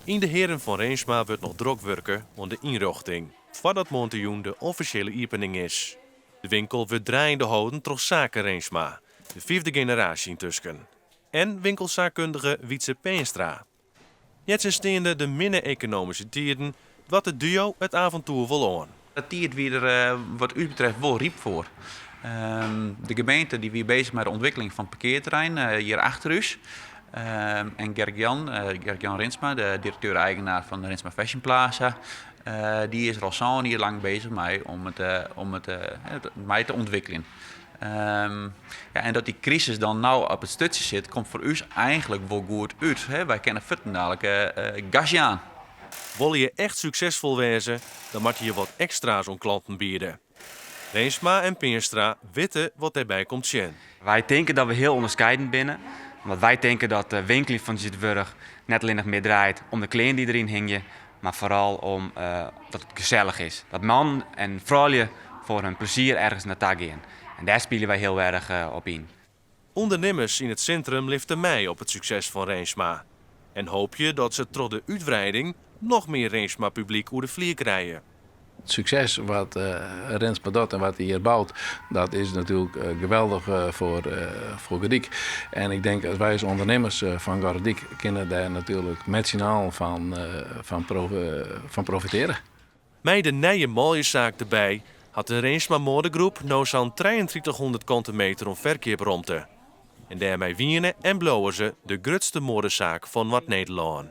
In de heren van Reensma wordt nog druk werken aan de inrichting, voordat Montejoen de officiële opening is. De winkel wordt draaiende houden door Zaken Reensma, de 5e generatie intussen. En winkelzaakkundige Wietse Peenstra. Jetzt steende de minne-economische tijden, wat het duo het avontuur wil aan. Dat die het weer wat u betreft wel riep voor. De gemeente die weer bezig met de ontwikkeling van het parkeerterrein hier achter u. En Gerk-Jan Rinsma, de directeur-eigenaar van de Rinsma Fashion Plaza, die is er al zo hier lang bezig mee om het mee te ontwikkelen. En dat die crisis dan nou op het stutje zit, komt voor u eigenlijk wel goed uit. Hè? Wij kennen dadelijk gasje aan. Wil je echt succesvol wezen, dan moet je je wat extra's aan klanten bieden. Reensma en Peenstra weten wat daarbij komt zien. Wij denken dat we heel onderscheidend binnen. Want wij denken dat de winkel van Zitburg net alleen nog meer draait om de kleding die erin hing, maar vooral om dat het gezellig is. Dat man en vrouwje voor hun plezier ergens naartoe gaan. En daar spelen wij heel erg op in. Ondernemers in het centrum liften mij op het succes van Reensma. En hoop je dat ze trots de uitbreiding nog meer Reensma-publiek over de vlier krijgen. Het succes wat Reensma doet en wat hij hier bouwt, dat is natuurlijk geweldig voor Gardiek. En ik denk dat wij als ondernemers van Gardiek kunnen daar natuurlijk met z'n allen van profiteren. Met de nieuwe maljeszaak erbij had de Reensma modegroep nou zo'n 3300 kantenmeter om verkeersruimte. En daarmee wienen en blowen ze de grootste modezaak van wat Nederland.